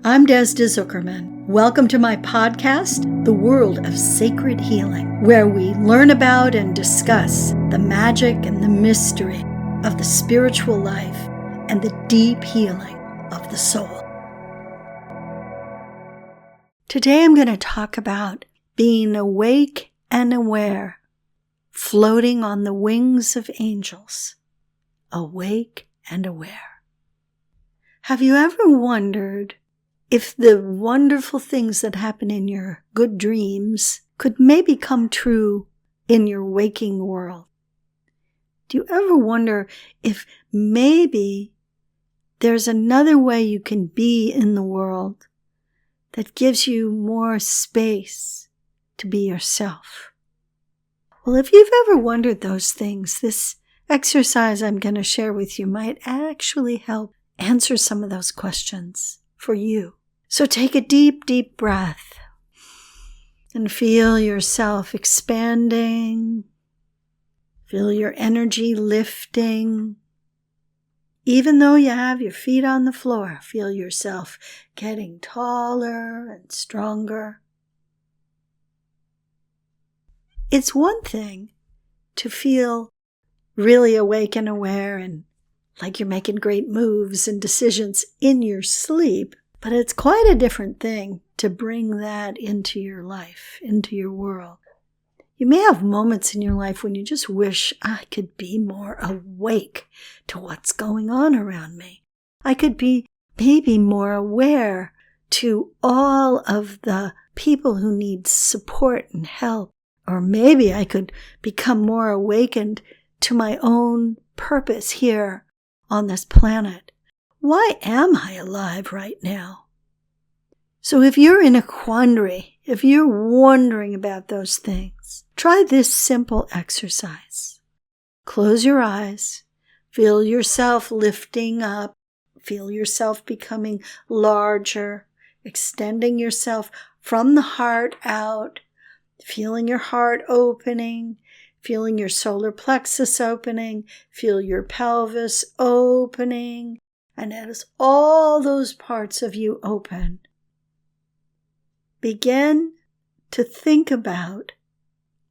I'm Desda Zuckerman. Welcome to my podcast, The World of Sacred Healing, where we learn about and discuss the magic and the mystery of the spiritual life and the deep healing of the soul. Today I'm going to talk about being awake and aware, floating on the wings of angels, awake and aware. Have you ever wondered if the wonderful things that happen in your good dreams could maybe come true in your waking world? Do you ever wonder if maybe there's another way you can be in the world that gives you more space to be yourself? Well, if you've ever wondered those things, this exercise I'm going to share with you might actually help answer some of those questions for you. So take a deep, deep breath and feel yourself expanding. Feel your energy lifting. Even though you have your feet on the floor, feel yourself getting taller and stronger. It's one thing to feel really awake and aware and like you're making great moves and decisions in your sleep, but it's quite a different thing to bring that into your life, into your world. You may have moments in your life when you just wish I could be more awake to what's going on around me. I could be maybe more aware to all of the people who need support and help. Or maybe I could become more awakened to my own purpose here on this planet. Why am I alive right now? So if you're in a quandary, if you're wondering about those things, try this simple exercise. Close your eyes. Feel yourself lifting up. Feel yourself becoming larger, extending yourself from the heart out, feeling your heart opening, feeling your solar plexus opening, feel your pelvis opening, and as all those parts of you open, begin to think about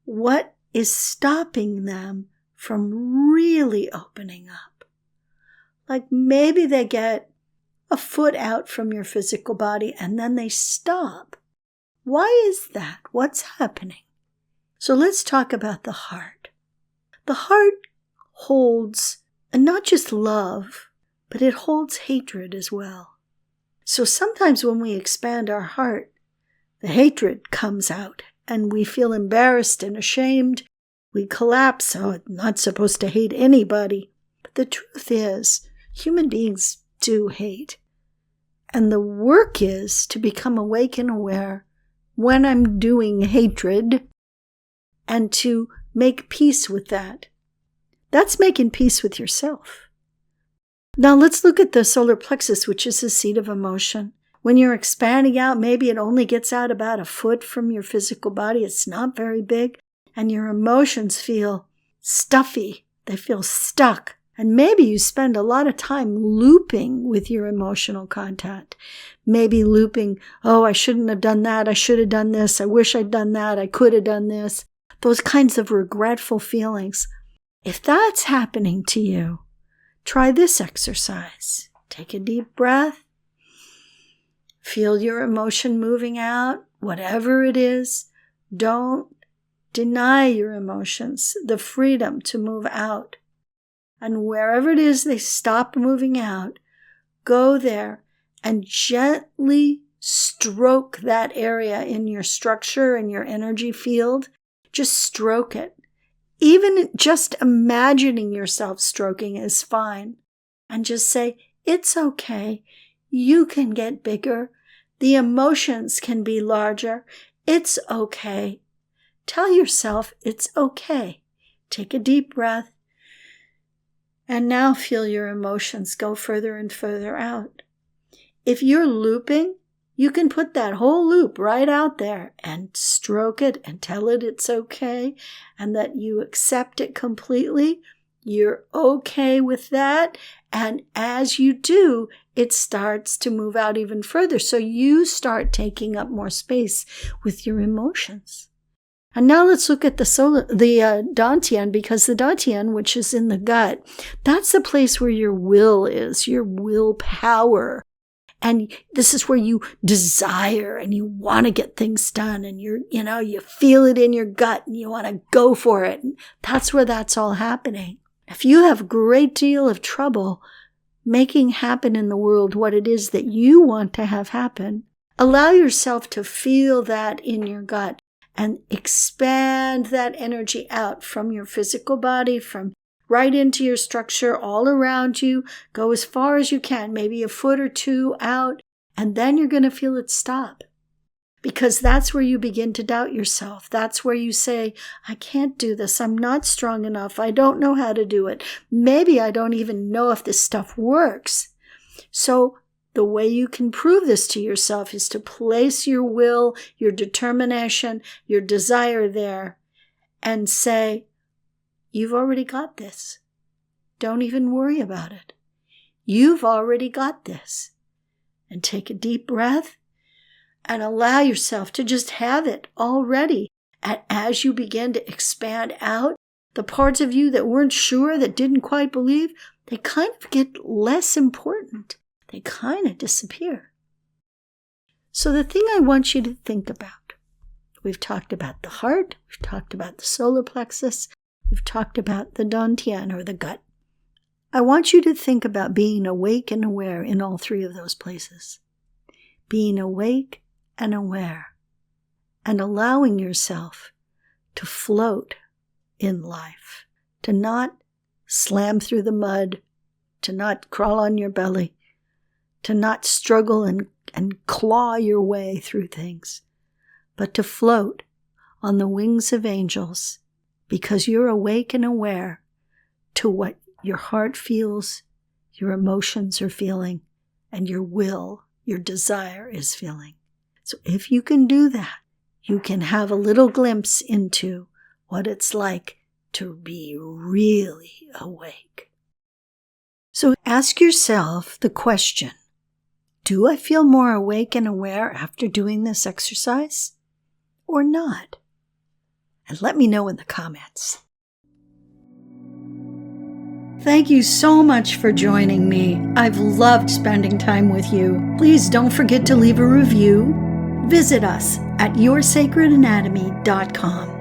what is stopping them from really opening up. Like maybe they get a foot out from your physical body and then they stop. Why is that? What's happening? So let's talk about the heart. The heart holds not just love, but it holds hatred as well. So sometimes when we expand our heart, the hatred comes out and we feel embarrassed and ashamed. We collapse. Oh, I'm not supposed to hate anybody. But the truth is, human beings do hate. And the work is to become awake and aware when I'm doing hatred and to make peace with that. That's making peace with yourself. Now let's look at the solar plexus, which is the seat of emotion. When you're expanding out, maybe it only gets out about a foot from your physical body. It's not very big. And your emotions feel stuffy. They feel stuck. And maybe you spend a lot of time looping with your emotional content. Maybe looping, oh, I shouldn't have done that. I should have done this. I wish I'd done that. I could have done this. Those kinds of regretful feelings. If that's happening to you, try this exercise. Take a deep breath. Feel your emotion moving out, whatever it is. Don't deny your emotions the freedom to move out. And wherever it is they stop moving out, go there and gently stroke that area in your structure and your energy field. Just stroke it. Even just imagining yourself stroking is fine. And just say, it's okay. You can get bigger. The emotions can be larger. It's okay. Tell yourself it's okay. Take a deep breath. And now feel your emotions go further and further out. If you're looping, you can put that whole loop right out there and stroke it and tell it it's okay and that you accept it completely. You're okay with that. And as you do, it starts to move out even further. So you start taking up more space with your emotions. And now let's look at the Dantian, because the Dantian, which is in the gut, that's the place where your will is, your willpower. And this is where you desire and you want to get things done, and you feel it in your gut and you want to go for it. And that's where that's all happening. If you have a great deal of trouble making happen in the world what it is that you want to have happen, allow yourself to feel that in your gut and expand that energy out from your physical body, from right into your structure, all around you. Go as far as you can, maybe a foot or two out, and then you're going to feel it stop. Because that's where you begin to doubt yourself. That's where you say, I can't do this. I'm not strong enough. I don't know how to do it. Maybe I don't even know if this stuff works. So the way you can prove this to yourself is to place your will, your determination, your desire there, and say, you've already got this. Don't even worry about it. You've already got this. And take a deep breath and allow yourself to just have it already. And as you begin to expand out, the parts of you that weren't sure, that didn't quite believe, they kind of get less important. They kind of disappear. So the thing I want you to think about, we've talked about the heart, we've talked about the solar plexus, we've talked about the Dantian, or the gut. I want you to think about being awake and aware in all three of those places. Being awake and aware, and allowing yourself to float in life, to not slam through the mud, to not crawl on your belly, to not struggle and claw your way through things, but to float on the wings of angels, because you're awake and aware to what your heart feels, your emotions are feeling, and your will, your desire is feeling. So if you can do that, you can have a little glimpse into what it's like to be really awake. So ask yourself the question, do I feel more awake and aware after doing this exercise or not? And let me know in the comments. Thank you so much for joining me. I've loved spending time with you. Please don't forget to leave a review. Visit us at yoursacredanatomy.com.